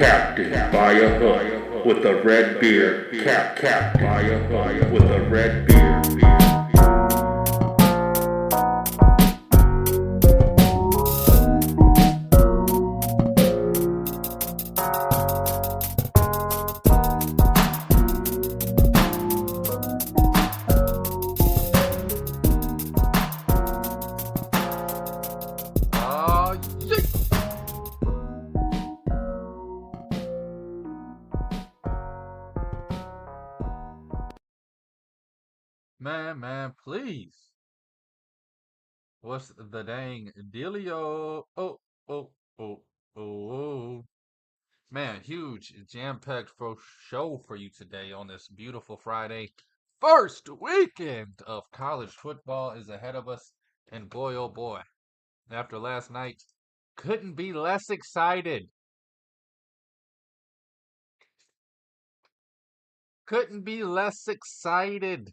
captain by a hook with a red beard. Captain by a hook with a red beard. Man, please. What's the dang dealio? Oh, oh, oh. Man, huge jam-packed show for you today on this beautiful Friday. First weekend of college football is ahead of us. And boy, oh boy, after last night, couldn't be less excited. Couldn't be less excited.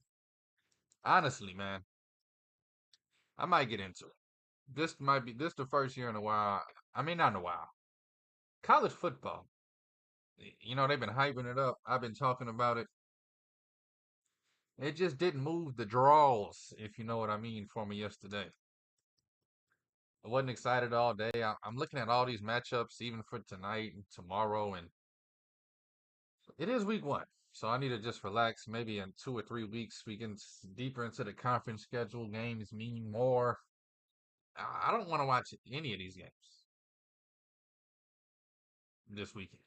Honestly, man, I might get into it. This the first year in a while. I mean, not in a while. College football. They've been hyping it up. I've been talking about it. It just didn't move the draws, if you know what I mean, for me yesterday. I wasn't excited all day. I'm looking at all these matchups, even for tonight and tomorrow, and it is week one. So I need to just relax. Maybe in 2 or 3 weeks, we get deeper into the conference schedule. Games mean more. I don't want to watch any of these games this weekend.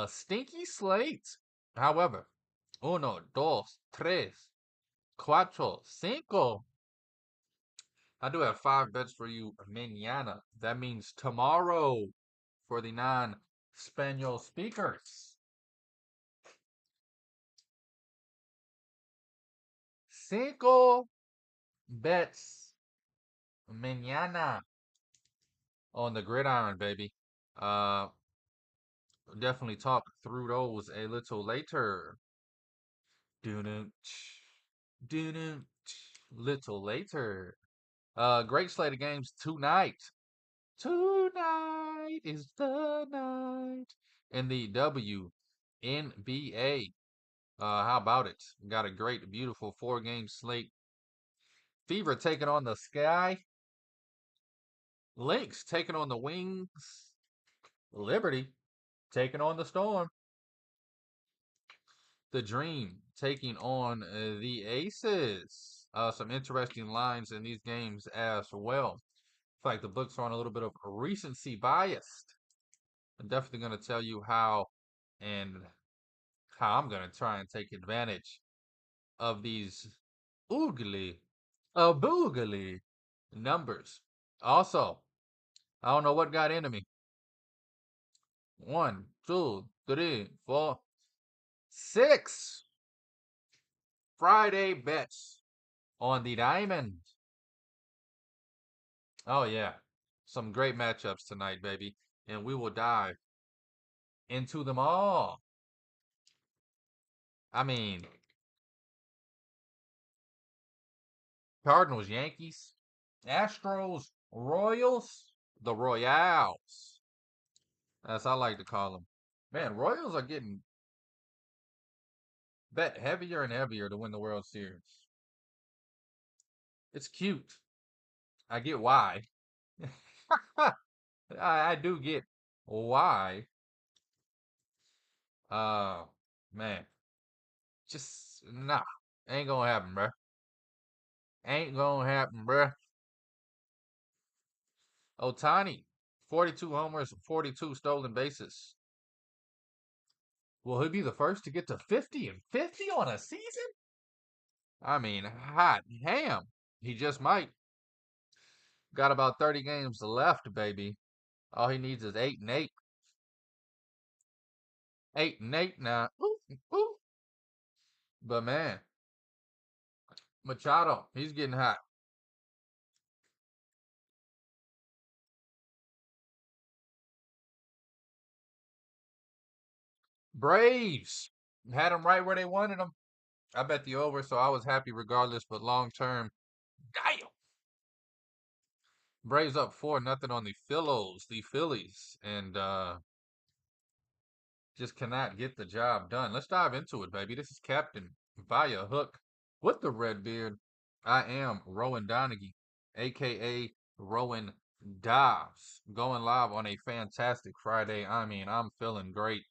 Stinky slate. However, uno, dos, tres, cuatro, cinco. I do have 5 bets for you mañana. That means tomorrow for the non-Spaniel speakers. 5 bets mañana on the gridiron, baby. Uh, definitely talk through those a little later. Do little later. Great slate of games tonight. Tonight is the night in the WNBA. How about it? Got a great, beautiful 4-game slate. Fever taking on the Sky. Lynx taking on the Wings. Liberty taking on the Storm. The Dream taking on the Aces. Some interesting lines in these games as well. In fact, the books are on a little bit of recency biased. I'm definitely going to tell you and how I'm going to try and take advantage of these boogly numbers. Also, I don't know what got into me. 1, 2, 3, 4, 6 Friday bets on the diamond. Oh, yeah. Some great matchups tonight, baby. And we will dive into them all. I mean, Cardinals, Yankees, Astros, Royals, the Royals. As I like to call them. Man, Royals are getting bet heavier and heavier to win the World Series. It's cute. I get why. I do get why. Uh, man, just nah, ain't gonna happen, bruh. Ain't gonna happen, bruh. Otani, 42 homers, 42 stolen bases. Will he be the first to get to 50 and 50 on a season? I mean, hot ham. He just might. Got about 30 games left, baby. All he needs is 8 and 8. 8 and 8 now. Ooh, ooh. But man, Machado, he's getting hot. Braves had them right where they wanted them. I bet the over, so I was happy regardless. But long term, damn. Braves up 4-0 on the Phillies, and just cannot get the job done. Let's dive into it, baby. This is Captain Via Hook with the red beard. I am Rowan Donaghy, aka Rowan Dobbs, going live on a fantastic Friday. I mean, I'm feeling great.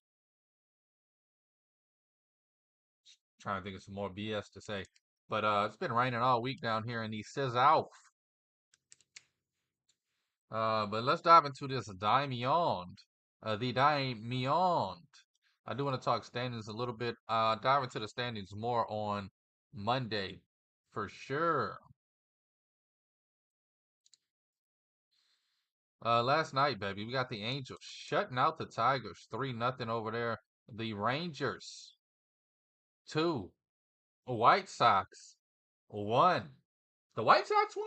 Trying to think of some more BS to say. But it's been raining all week down here in the South. But let's dive into this Diamond. The Diamond. I do want to talk standings a little bit. Dive into the standings more on Monday for sure. Last night, baby, we got the Angels shutting out the Tigers 3-0 over there. The Rangers 2. White Sox 1. The White Sox won?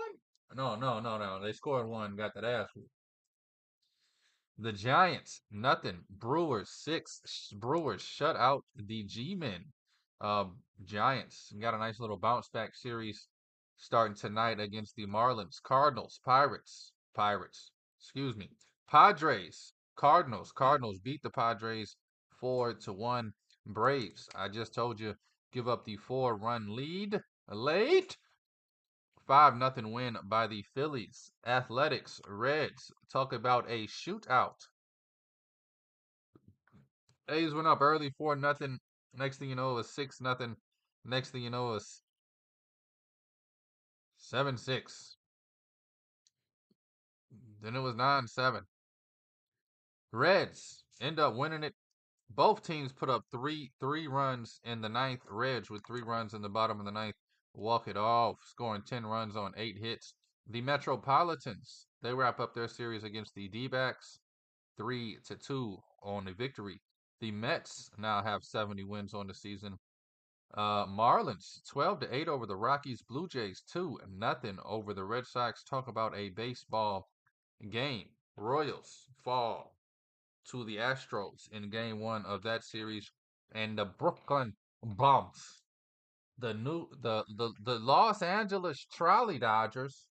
No. They scored one, got that ass. The Giants, nothing. Brewers, 6. Brewers shut out the G-Men. Giants got a nice little bounce back series starting tonight against the Marlins. Cardinals, Pirates, excuse me. Padres, Cardinals beat the Padres 4-1. Braves, I just told you, give up the 4-run lead late. 5-0 win by the Phillies. Athletics, Reds, talk about a shootout. A's went up early 4-0. Next thing you know, it was 6-0. Next thing you know, it was 7-6. Then it was 9-7. Reds end up winning it. Both teams put up three runs in the ninth. Reds with 3 runs in the bottom of the ninth walk it off, scoring 10 runs on 8 hits. The Metropolitans, they wrap up their series against the D-backs 3-2 on the victory. The Mets now have 70 wins on the season. Marlins 12-8 over the Rockies. Blue Jays 2-0 over the Red Sox. Talk about a baseball game. Royals fall to the Astros in game 1 of that series, and the Brooklyn Bombs, the Los Angeles Trolley Dodgers,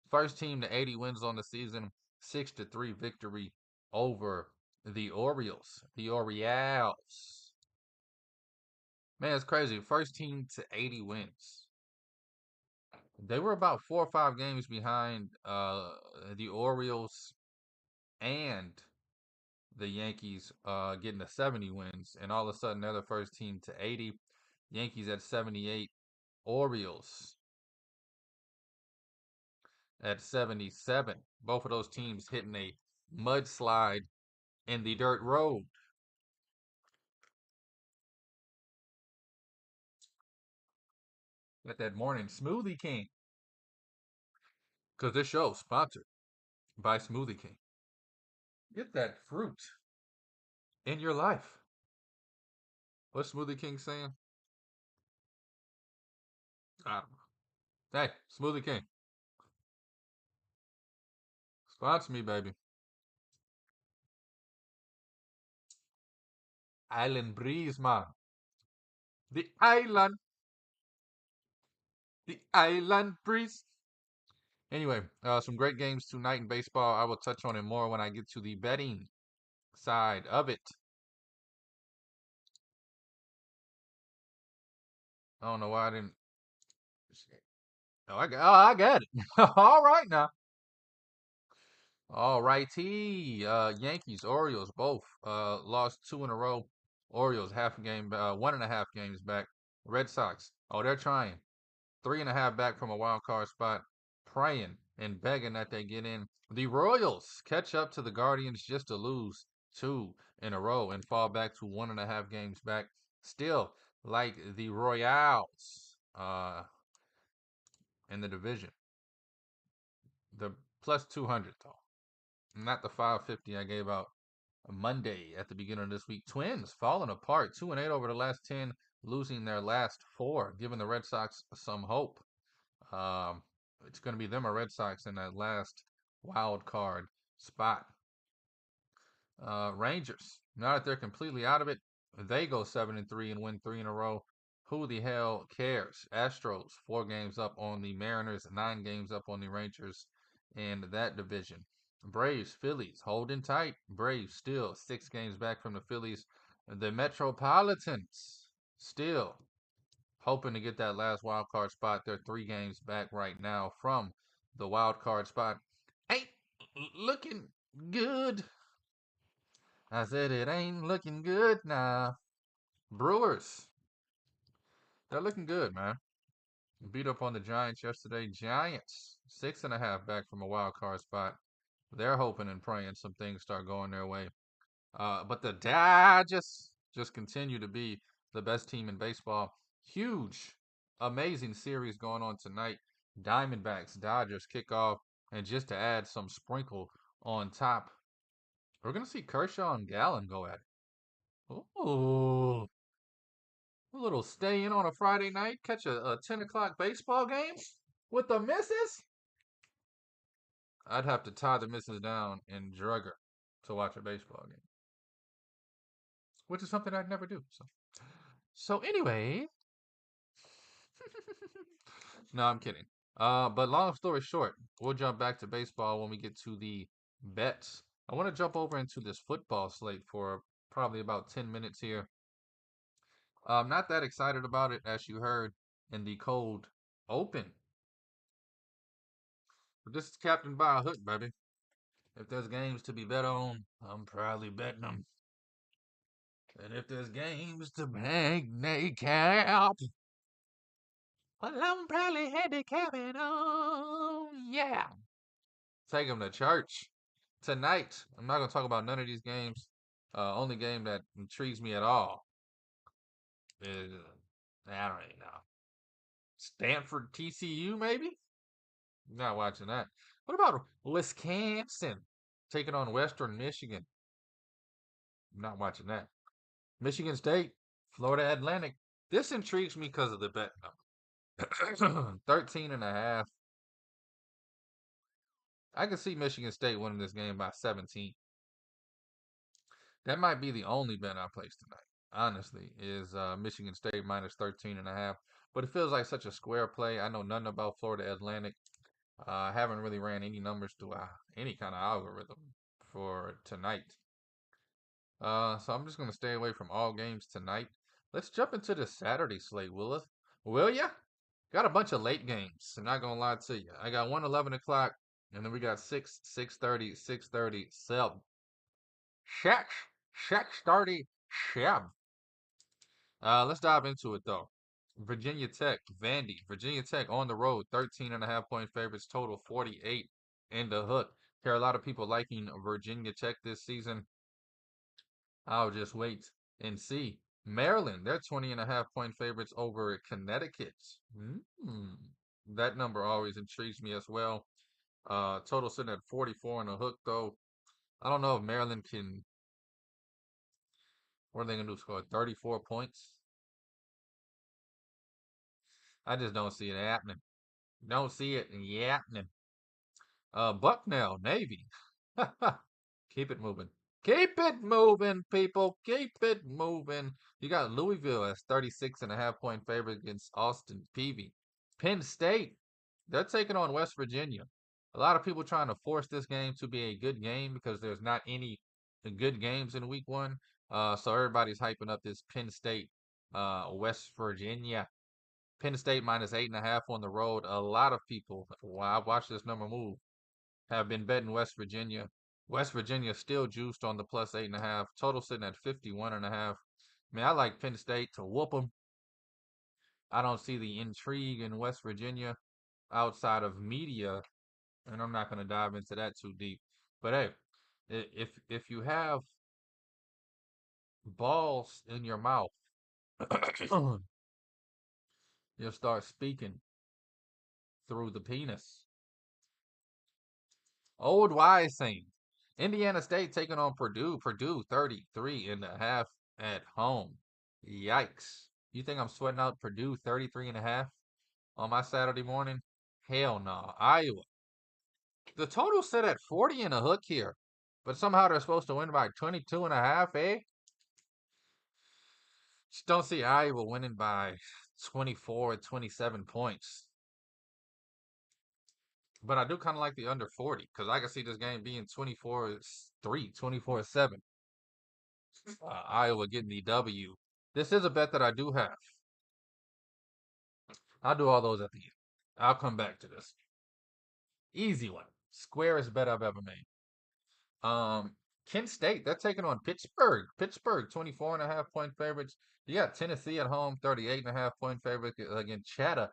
first team to 80 wins on the season, 6-3 victory over the Orioles. The Orioles. Man, it's crazy. First team to 80 wins. They were about 4 or 5 games behind the Orioles and the Yankees getting to 70 wins, and all of a sudden they're the first team to 80. Yankees at 78, Orioles at 77. Both of those teams hitting a mudslide in the dirt road. Got that morning Smoothie King, because this show is sponsored by Smoothie King. Get that fruit in your life. What's Smoothie King saying? I don't know. Hey, Smoothie King, sponsor me, baby. Island breeze, man. The island, the island breeze. Anyway, some great games tonight in baseball. I will touch on it more when I get to the betting side of it. I don't know why I didn't. I got it. All right now. All righty. Yankees, Orioles, both lost 2 in a row. Orioles half a game, 1.5 games back. Red Sox, oh, they're trying. 3.5 back from a wild card spot, praying and begging that they get in. The Royals catch up to the Guardians just to lose 2 in a row and fall back to 1.5 games back. Still like the Royals in the division. The plus 200 though, not the 550 I gave out Monday at the beginning of this week. Twins falling apart, 2-8 over the last 10, losing their last 4, giving the Red Sox some hope. It's going to be them or Red Sox in that last wild card spot. Rangers, now that they're completely out of it, they go 7-3 and win 3 in a row. Who the hell cares? Astros 4 games up on the Mariners, 9 games up on the Rangers in that division. Braves, Phillies, holding tight. Braves still 6 games back from the Phillies. The Metropolitans still hoping to get that last wild card spot. They're 3 games back right now from the wild card spot. Ain't looking good. I said it ain't looking good now. Brewers, they're looking good, man. Beat up on the Giants yesterday. Giants, 6.5 back from a wild card spot. They're hoping and praying some things start going their way. But the Dodgers just continue to be the best team in baseball. Huge, amazing series going on tonight. Diamondbacks, Dodgers kick off. And just to add some sprinkle on top, we're going to see Kershaw and Gallen go at it. Ooh, a little stay in on a Friday night, catch a 10 o'clock baseball game with the missus. I'd have to tie the missus down and drug her to watch a baseball game, which is something I'd never do. So anyway, no, I'm kidding. But long story short, we'll jump back to baseball when we get to the bets. I want to jump over into this football slate for probably about 10 minutes here. I'm not that excited about it, as you heard in the cold open. But this is Captain by a hook, baby. If there's games to be bet on, I'm probably betting them. And if there's games to handicap, well, I'm probably handicapping on. Yeah. Take them to church. Tonight, I'm not going to talk about none of these games. Only game that intrigues me at all is, I don't even know. Stanford TCU, maybe? Not watching that. What about Wisconsin taking on Western Michigan? Not watching that. Michigan State, Florida Atlantic. This intrigues me because of the bet number. 13.5. I can see Michigan State winning this game by 17. That might be the only bet I place tonight, honestly, is Michigan State minus 13.5. But it feels like such a square play. I know nothing about Florida Atlantic. I haven't really ran any numbers to any kind of algorithm for tonight. So I'm just going to stay away from all games tonight. Let's jump into the Saturday slate, Will ya? Got a bunch of late games. I'm not going to lie to you. I got one 11 o'clock, and then we got 6, 6:30, 6:30, 7. 6:30, 7. Let's dive into it, though. Virginia Tech, Vandy. Virginia Tech on the road, 13.5 point favorites, total 48 in the hook. Hear a lot of people liking Virginia Tech this season. I'll just wait and see. Maryland, they're 20.5 point favorites over Connecticut. That number always intrigues me as well. Total sitting at 44 in the hook, though. I don't know if Maryland can. What are they going to do? Score 34 points? I just don't see it happening. Don't see it happening. Bucknell, Navy. Keep it moving. Keep it moving, people. Keep it moving. You got Louisville as 36.5 point favorite against Austin Peavy. Penn State, they're taking on West Virginia. A lot of people trying to force this game to be a good game because there's not any good games in week one. So everybody's hyping up this Penn State, West Virginia. Penn State minus 8.5 on the road. A lot of people, while I watch this number move, have been betting West Virginia. West Virginia still juiced on the plus 8.5. Total sitting at 51.5. Man, I like Penn State to whoop them. I don't see the intrigue in West Virginia outside of media, and I'm not going to dive into that too deep. But hey, if you have balls in your mouth, you'll start speaking through the penis. Old wise saying. Indiana State taking on Purdue. Purdue 33.5 at home. Yikes. You think I'm sweating out Purdue 33.5 on my Saturday morning? Hell no. Iowa. The total set at 40 in a hook here. But somehow they're supposed to win by 22.5, eh? Just don't see Iowa winning by 24 or 27 points. But I do kind of like the under 40 because I can see this game being 24-3, 24-7. Iowa getting the W. This is a bet that I do have. I'll do all those at the end. I'll come back to this. Easy one. Squarest bet I've ever made. Um, Kent State, they're taking on Pittsburgh. Pittsburgh, 24.5 point favorites. You got Tennessee at home, 38.5 point favorite against Chattanooga.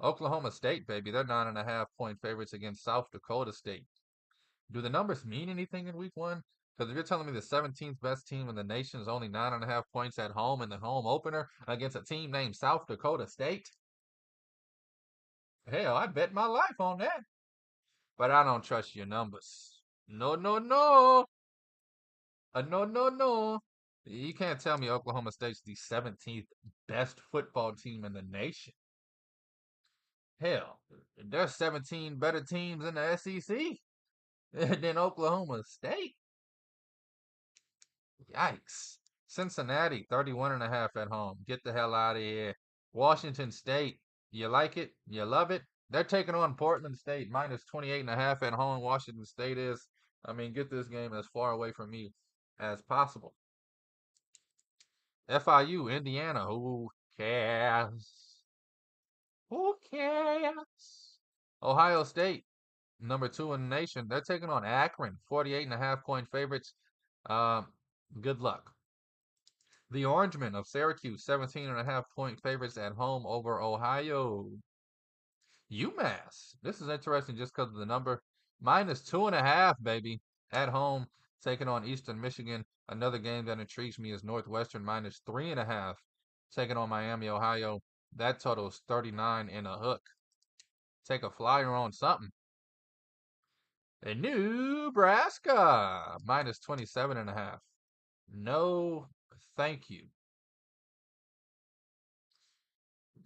Oklahoma State, baby, they're 9.5 point favorites against South Dakota State. Do the numbers mean anything in week one? Because if you're telling me the 17th best team in the nation is only 9.5 points at home in the home opener against a team named South Dakota State, hell, I bet my life on that. But I don't trust your numbers. No, no, no. No, no, no. You can't tell me Oklahoma State's the 17th best football team in the nation. Hell, there's 17 better teams in the SEC than Oklahoma State. Yikes. Cincinnati, 31.5 at home. Get the hell out of here. Washington State, you like it? You love it? They're taking on Portland State, minus 28.5 at home. Washington State is. I mean, get this game as far away from me as possible. FIU, Indiana, who cares? Who cares? Ohio State, number 2 in the nation. They're taking on Akron, 48.5 point favorites. Um, good luck. The Orangemen of Syracuse, 17.5 point favorites at home over Ohio. UMass. This is interesting just because of the number. Minus 2.5, baby, at home, taking on Eastern Michigan. Another game that intrigues me is Northwestern minus 3.5, taking on Miami, Ohio. That totals 39 and a hook. Take a flyer on something. And Nebraska minus 27.5. No, thank you.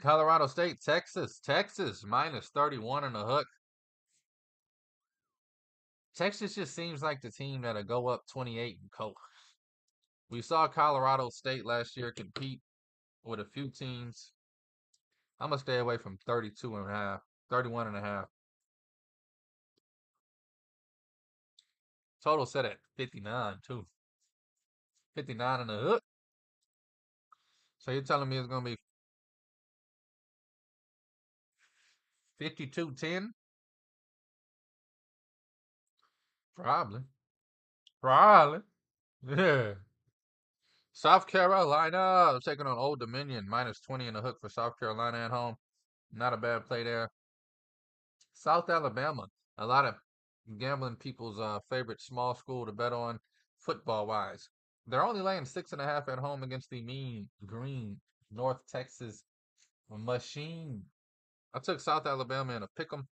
Colorado State, Texas minus 31 and a hook. Texas just seems like the team that'll go up 28 and coast. We saw Colorado State last year compete with a few teams. I'm going to stay away from 32 and a half, 31 and a half. Total set at 59 too. 59 and a hook. So you're telling me it's going to be 52-10? Probably. Probably. Yeah. South Carolina taking on Old Dominion, minus 20 and a hook for South Carolina at home. Not a bad play there. South Alabama, a lot of gambling people's favorite small school to bet on football wise. They're only laying 6.5 at home against the mean green North Texas machine. I took South Alabama in a pick'em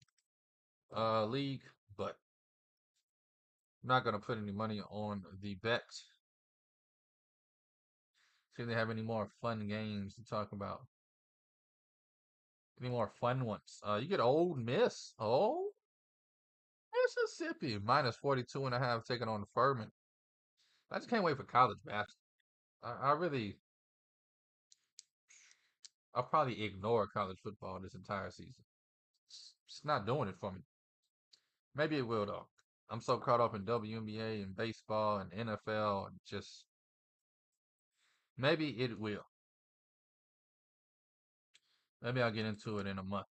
league, but I'm not gonna put any money on the bet. See if they have any more fun games to talk about. Any more fun ones? You get Old Miss. Oh, Mississippi minus 42.5 taking on Furman. I just can't wait for college basketball. I really, I'll probably ignore college football this entire season. It's not doing it for me. Maybe it will though. I'm so caught up in WNBA and baseball and NFL and just maybe it will. Maybe I'll get into it in a month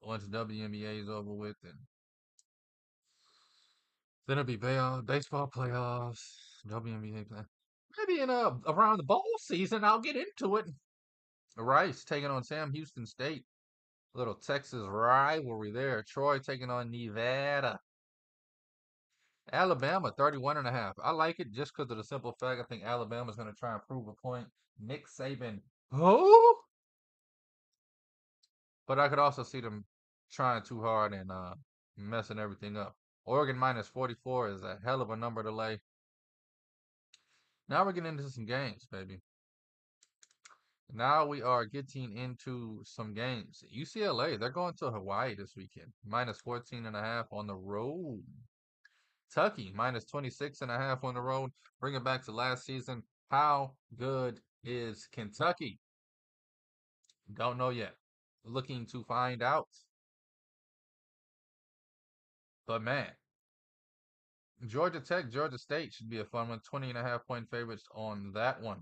once WNBA is over with, and then it'll be baseball playoffs, WNBA play. Maybe in around the bowl season I'll get into it. Rice taking on Sam Houston State. Little Texas rivalry there. Troy taking on Nevada. Alabama, 31.5. I like it just because of the simple fact I think Alabama's going to try and prove a point. Nick Saban. Oh! But I could also see them trying too hard and messing everything up. Oregon minus 44 is a hell of a number to lay. Now we're getting into some games, baby. Now we are getting into some games. UCLA, they're going to Hawaii this weekend. Minus 14.5 on the road. Kentucky, minus 26.5 on the road. Bring it back to last season. How good is Kentucky? Don't know yet. looking to find out. But man, Georgia Tech, Georgia State should be a fun one. 20.5 point favorites on that one.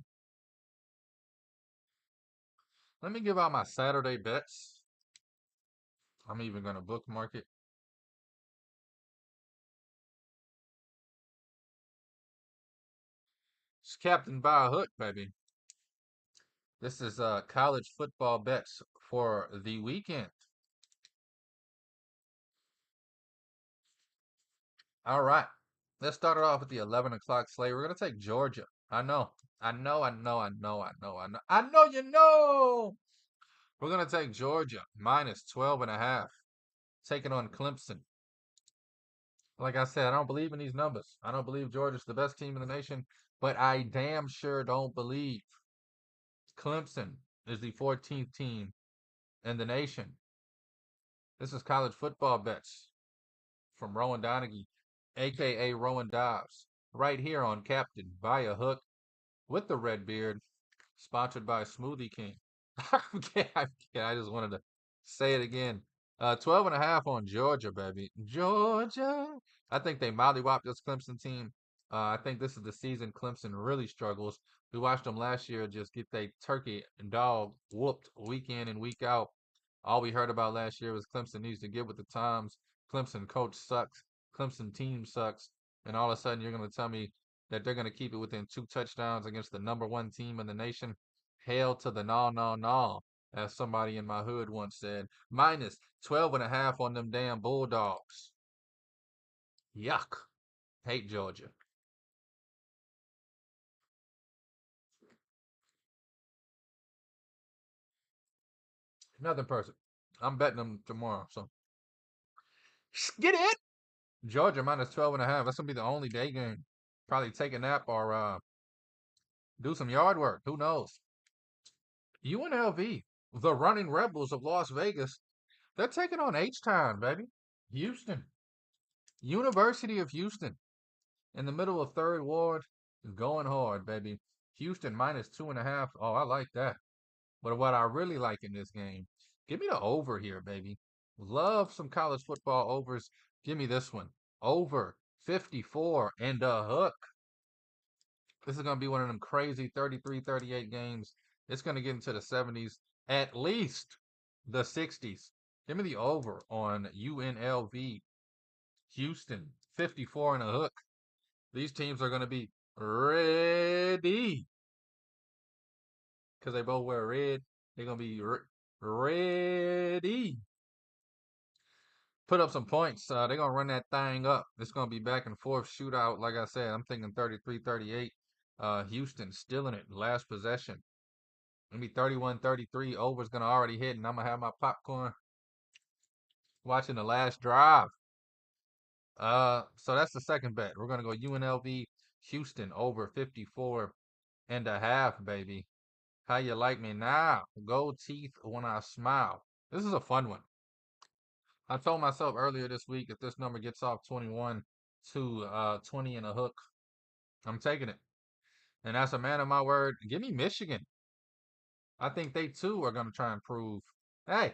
Let me give out my Saturday bets. I'm even going to bookmark it. It's Captain by a hook, baby. This is college football bets for the weekend. All right. Let's start it off with the 11 o'clock slate. We're going to take Georgia. I know. I know. You know. We're going to take Georgia minus 12.5. Taking on Clemson. Like I said, I don't believe in these numbers. I don't believe Georgia's the best team in the nation, but I damn sure don't believe Clemson is the 14th team in the nation. This is college football bets from Rowan Donaghy, aka Rowan Dobbs, right here on Captain by a Hook with the red beard, sponsored by Smoothie King. I just wanted to say it again. 12.5 on Georgia, baby. Georgia. I think they mollywhopped this Clemson team. I think this is the season Clemson really struggles. We watched them last year just get their turkey and dog whooped week in and week out. All we heard about last year was Clemson needs to get with the times. Clemson coach sucks. Clemson team sucks. And all of a sudden, you're going to tell me that they're going to keep it within 2 touchdowns against the number one team in the nation? Hail to the no, no, no, as somebody in my hood once said. Minus 12.5 on them damn Bulldogs. Yuck. Hate Georgia. Nothing person. I'm betting them tomorrow. So get it. Georgia minus 12.5. That's gonna be the only day game. Probably take a nap or do some yard work. Who knows? UNLV, the running rebels of Las Vegas, they're taking on H-Town, baby. Houston. University of Houston. In the middle of third ward is going hard, baby. Houston minus 2.5. Oh, I like that. But what I really like in this game, give me the over here, baby. Love some college football overs. Give me this one. Over 54 and a hook. This is going to be one of them crazy 33-38 games. It's going to get into the 70s, at least the 60s. Give me the over on UNLV Houston 54 and a hook. These teams are going to be ready because they both wear red. They're going to be ready. Put up some points. They're going to run that thing up. It's going to be back and forth shootout. Like I said, I'm thinking 33-38. Houston still in it. Last possession. Maybe 31-33. Over's going to already hit, and I'm going to have my popcorn watching the last drive. So that's the second bet. We're going to go UNLV Houston over 54.5, baby. How you like me now? Gold teeth when I smile. This is a fun one. I told myself earlier this week if this number gets off 21 to 20 and a hook, I'm taking it. And as a man of my word, give me Michigan. I think they too are going to try and prove, hey,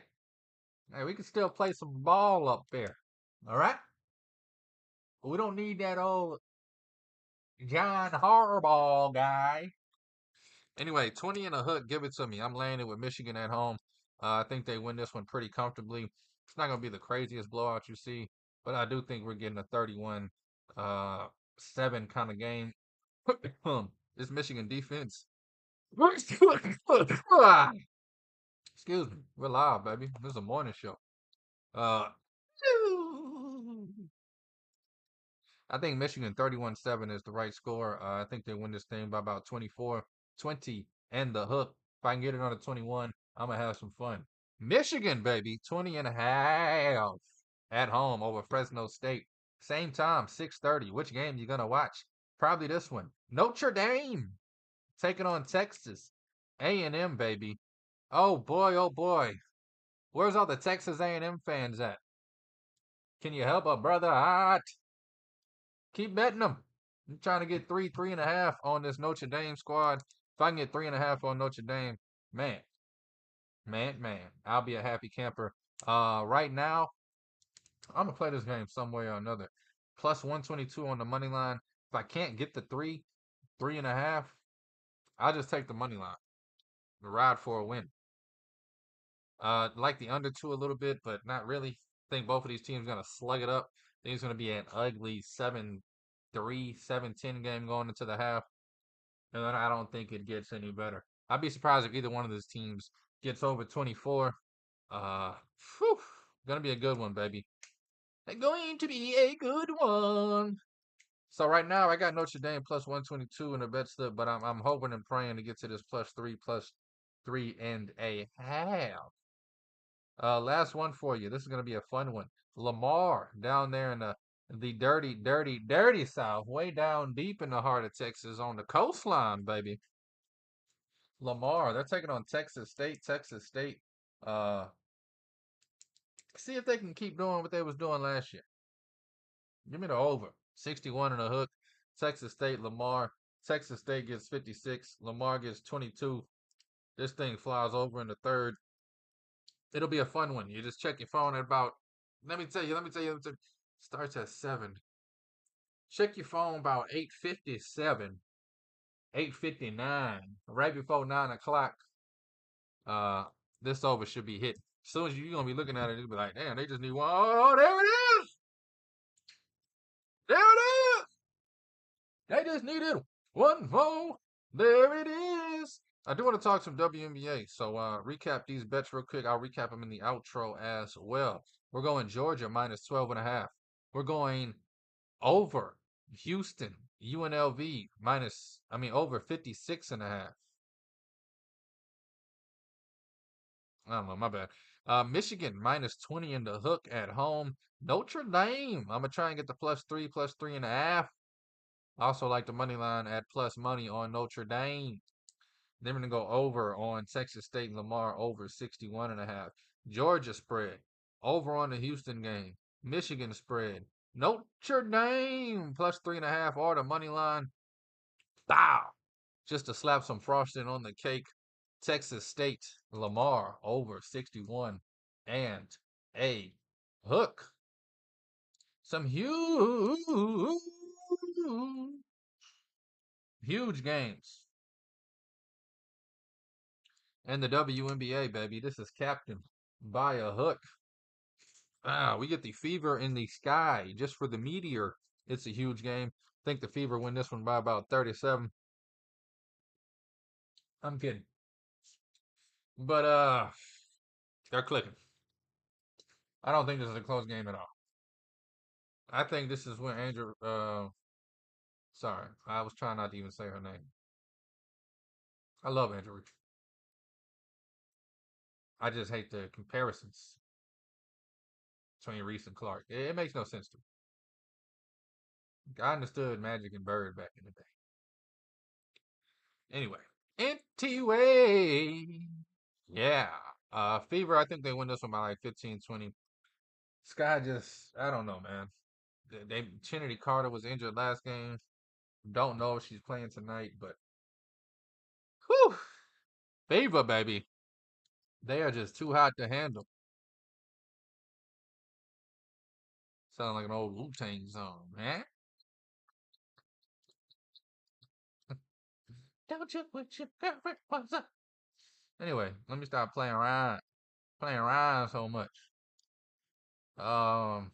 we can still play some ball up there. All right? We don't need that old John Harbaugh guy. Anyway, 20 and a hook, give it to me. I'm laying it with Michigan at home. I think they win this one pretty comfortably. It's not going to be the craziest blowout you see, but I do think we're getting a 31 7 kind of game. This Michigan defense. Excuse me. We're live, baby. This is a morning show. Uh, I think Michigan 31-7 is the right score. I think they win this thing by about 24-20 and the hook. If I can get it on a 21, I'm going to have some fun. Michigan, baby, 20 and a half at home over Fresno State. Same time, 6:30. Which game you going to watch? Probably this one. Notre Dame taking on Texas. A&M, baby. Oh, boy, oh, boy. Where's all the Texas A&M fans at? Can you help a brother out? Keep betting them. I'm trying to get 3.5 on this Notre Dame squad. If I can get 3.5 on Notre Dame, man, Man, I'll be a happy camper. Right now, I'm gonna play this game some way or another. Plus 122 on the money line. If I can't get the 3.5, I'll just take the money line. Ride for a win. Like the under two a little bit, but not really. Think both of these teams gonna slug it up. Think it's gonna be an ugly 7-3, 7-10 game going into the half. And then I don't think it gets any better. I'd be surprised if either one of those teams gets over 24. Uh, whew, gonna be a good one, baby. Going to be a good one. So right now I got Notre Dame plus 122 in the bet slip, but I'm hoping and praying to get to this plus 3.5. Last one for you. This is gonna be a fun one. Lamar down there in the dirty South, way down deep in the heart of Texas on the coastline, baby. Lamar, they're taking on Texas State. Texas State. Uh, see if they can keep doing what they was doing last year. Give me the over. 61 and a hook. Texas State, Lamar. Texas State gets 56. Lamar gets 22. This thing flies over in the third. It'll be a fun one. You just check your phone at about, let me tell you, starts at 7. Check your phone about 8:57, 8:59, right before 9 o'clock. Uh, this over should be hit. As soon as you're going to be looking at it, you'll be like, damn, they just need one. Oh, there it is. There it is. They just needed one more. There it is. I do want to talk some WNBA. So recap these bets real quick. I'll recap them in the outro as well. We're going Georgia minus 12.5. We're going over Houston, UNLV over 56.5. I don't know, my bad. Michigan minus 20 in the hook at home. Notre Dame. I'm gonna try and get the plus 3.5. Also like the money line at plus money on Notre Dame. Then we're gonna go over on Texas State and Lamar over 61.5. Georgia spread. Over on the Houston game. Michigan spread. Notre Dame plus 3.5 or the money line. Bow. Just to slap some frosting on the cake. Texas State, Lamar over 61 and a hook. Some huge games. And the WNBA, baby. This is captain by a hook. We get the Fever in the sky just for the Meteor. It's a huge game. I think the Fever win this one by about 37. I'm kidding. But they're clicking. I don't think this is a close game at all. I think this is when Andrew sorry, I was trying not to even say her name. I love Andrew. I just hate the comparisons between Reese and Clark. It makes no sense to me. I understood Magic and Bird back in the day. Anyway, anyway, yeah. Fever, I think they win this one by like 15-20. Sky just, I don't know, man. Trinity Carter was injured last game. Don't know if she's playing tonight, but whew, Fever, baby. They are just too hot to handle. Sound like an old Wu-Tang song, man. Don't you wish your girlfriend was up? Anyway, let me stop playing around so much. Um,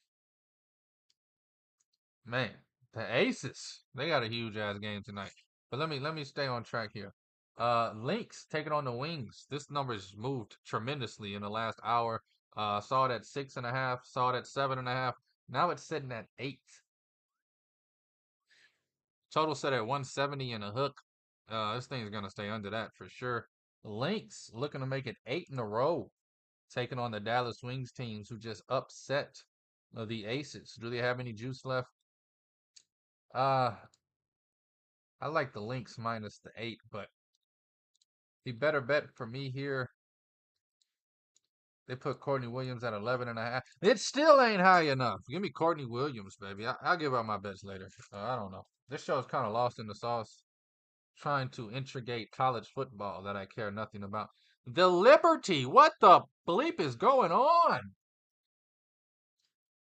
man, the Aces, they got a huge ass game tonight. But let me stay on track here. Lynx taking on the Wings. This number's moved tremendously in the last hour. Saw it at 6.5, saw it at 7.5. Now it's sitting at 8. Total set at 170 and a hook. This thing's gonna stay under that for sure. Lynx looking to make it 8 in a row, taking on the Dallas Wings teams who just upset the Aces. Do they have any juice left? Uh, I like the Lynx minus the 8, but the better bet for me here, they put Courtney Williams at 11.5. It still ain't high enough. Give me Courtney Williams, baby. I'll give out my bets later. I don't know. This show's kind of lost in the sauce. trying to intrigate college football that I care nothing about. The Liberty, what the bleep is going on?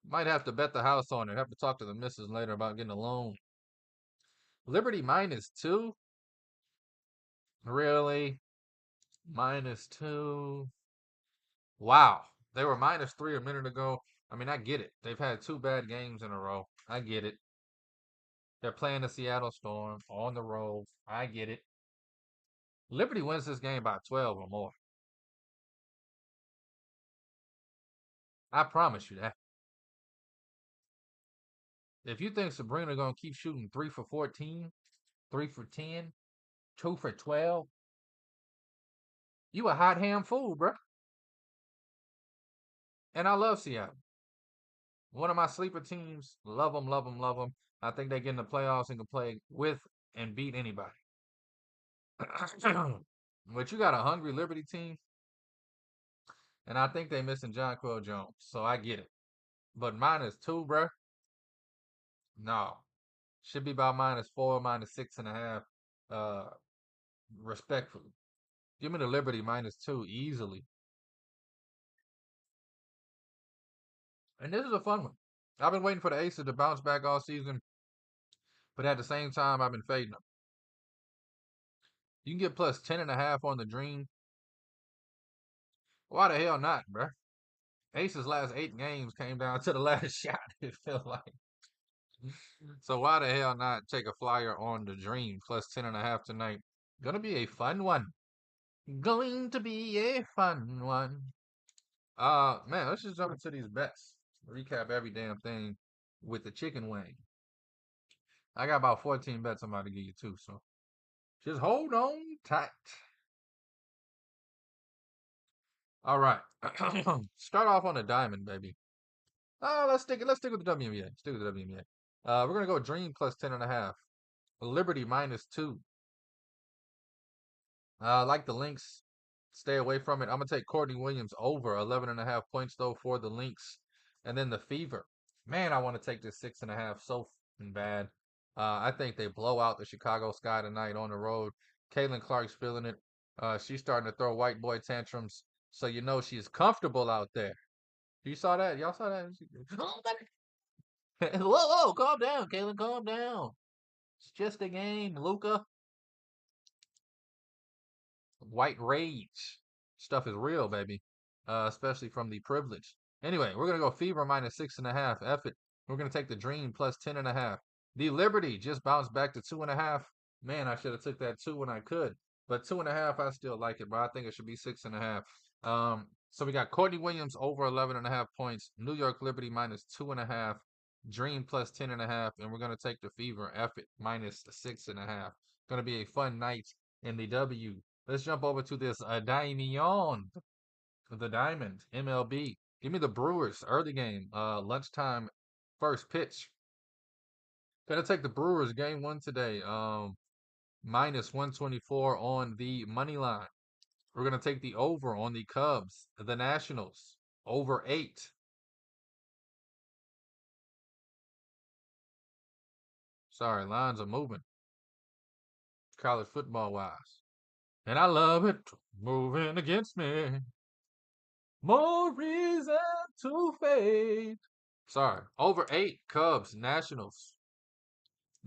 Might have to bet the house on it. Have to talk to the missus later about getting a loan. Liberty -2? Really? -2? Wow. They were -3 a minute ago. I mean, I get it. They've had 2 bad games in a row. I get it. They're playing the Seattle Storm on the road. I get it. Liberty wins this game by 12 or more. I promise you that. If you think Sabrina gonna keep shooting 3 for 14, 3 for 10, 2 for 12, you a hot ham fool, bro. And I love Seattle. One of my sleeper teams. Love them, love them, love them. I think they get in the playoffs and can play with and beat anybody. But you got a hungry Liberty team, and I think they missing John Quill Jones, so I get it. But -2, bro. No, should be about -4, -6.5. Uh, respectfully, give me the Liberty -2 easily. And this is a fun one. I've been waiting for the Aces to bounce back all season, but at the same time, I've been fading them. You can get plus 10.5 on the Dream. Why the hell not, bro? Aces last 8 games came down to the last shot. It felt like. So why the hell not take a flyer on the Dream plus 10.5 tonight? Gonna be a fun one. Going to be a fun one. Man, let's just jump into these bets. Recap every damn thing with the chicken wing. I got about 14 bets I'm about to give you too, so just hold on tight. All right. Start off on the diamond, baby. Let's stick with the WNBA. Stick with the WNBA. We're gonna go Dream plus 10.5. Liberty -2. Like the Lynx, stay away from it. I'm gonna take Courtney Williams over 11.5 points though for the Lynx, and then the Fever. Man, I want to take this 6.5 so bad. I think they blow out the Chicago Sky tonight on the road. Caitlin Clark's feeling it. She's starting to throw white boy tantrums, so you know she's comfortable out there. You saw that? Y'all saw that? Whoa, whoa, calm down, Caitlin, calm down. It's just a game, Luca. White rage stuff is real, baby. Especially from the privilege. Anyway, we're gonna go Fever -6.5. F it. We're gonna take the Dream plus 10.5. The Liberty just bounced back to 2.5. Man, I should have took that 2 when I could, but 2.5, I still like it, but I think it should be 6.5. So we got Courtney Williams over 11.5 points. New York Liberty -2.5. Dream plus 10.5, and we're gonna take the Fever. F it -6.5. Gonna be a fun night in the W. Let's jump over to this Diamond, the Diamond MLB. Give me the Brewers early game, lunchtime, first pitch. Gonna take the Brewers game 1 today. -124 on the money line. We're gonna take the over on the Cubs, the Nationals, over 8. Sorry, lines are moving, college football wise, and I love it moving against me. More reason to fade. Sorry. Over 8, Cubs, Nationals,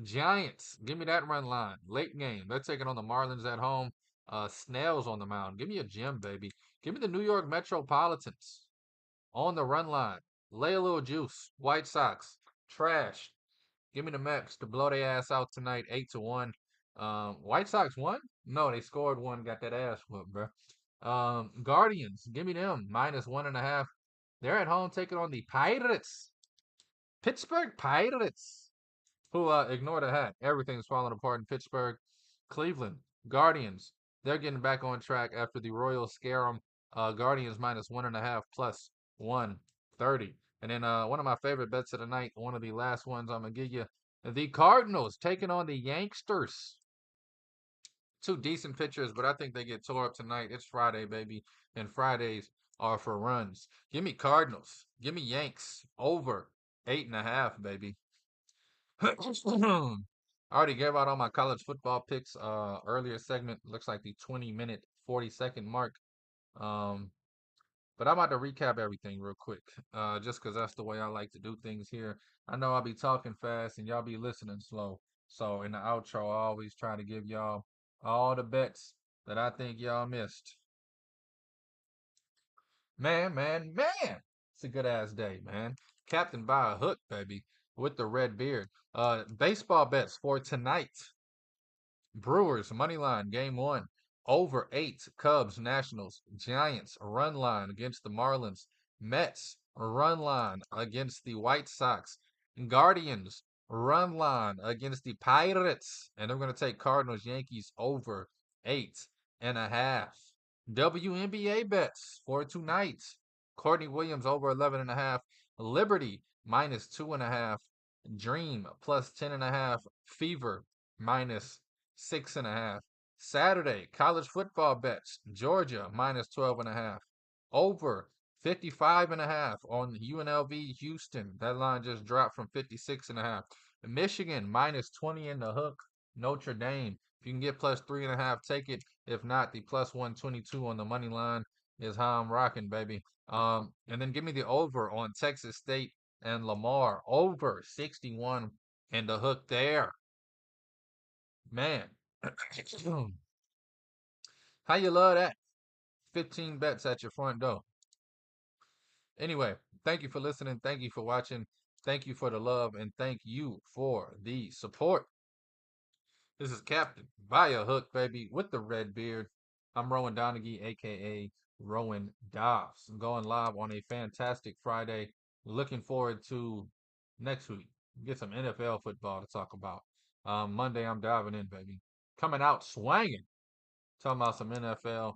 Giants. Give me that run line. Late game. They're taking on the Marlins at home. Snails on the mound. Give me a gem, baby. Give me the New York Metropolitans on the run line. Lay a little juice. White Sox. Trash. Give me the Mets to blow their ass out tonight, 8-1. White Sox won? No, they scored one, got that ass whooped, bro. Guardians, give me them, -1.5. They're at home taking on the Pirates. Pittsburgh Pirates. Who ignore the hat. Everything's falling apart in Pittsburgh. Cleveland Guardians. They're getting back on track after the Royals scare them. Guardians -1.5 plus 130. And then one of my favorite bets of the night, one of the last ones I'm gonna give you. The Cardinals taking on the Yanksters. Two decent pitchers, but I think they get tore up tonight. It's Friday, baby, and Fridays are for runs. Give me Cardinals. Give me Yanks over 8.5, baby. I already gave out all my college football picks earlier segment. Looks like the 20-minute, 40-second mark. Um, but I'm about to recap everything real quick. Just because that's the way I like to do things here. I know I'll be talking fast and y'all be listening slow. So in the outro, I always try to give y'all all the bets that I think y'all missed. Man. It's a good ass day, man. Captain by a hook, baby, with the red beard. Baseball bets for tonight. Brewers money line game one over 8. Cubs Nationals Giants run line against the Marlins. Mets run line against the White Sox. Guardians run line against the Pirates, and they're going to take Cardinals Yankees over 8.5. WNBA bets for tonight. Courtney Williams over 11.5. Liberty minus 2.5. Dream plus 10.5. Fever minus 6.5. Saturday, college football bets. Georgia minus 12.5. Over 55.5 on UNLV Houston. That line just dropped from 56.5. Michigan minus 20 in the hook. Notre Dame. If you can get plus 3.5, take it. If not, the plus 122 on the money line is how I'm rocking, baby. And then give me the over on Texas State and Lamar. Over 61 in the hook there. Man. How you love that? 15 bets at your front door. Anyway, thank you for listening. Thank you for watching. Thank you for the love. And thank you for the support. This is Captain by a hook, baby, with the red beard. I'm Rowan Donaghy, aka Rowan Dobbs. I'm going live on a fantastic Friday. Looking forward to next week. Get some NFL football to talk about. Monday, I'm diving in, baby. Coming out swinging. Talking about some NFL.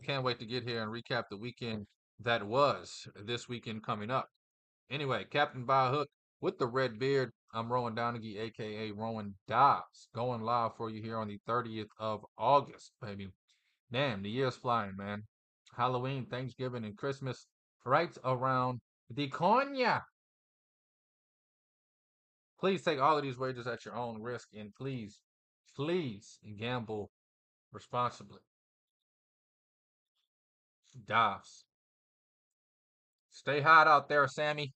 Can't wait to get here and recap the weekend that was this weekend coming up. Anyway, Captain by a hook with the red beard. I'm Rowan Donaghy, aka Rowan Dobbs, going live for you here on the 30th of August, baby. Damn, the year's flying, man. Halloween, Thanksgiving, and Christmas right around the corner. Please take all of these wagers at your own risk, and please gamble responsibly. Dobbs. Stay hot out there, Sammy.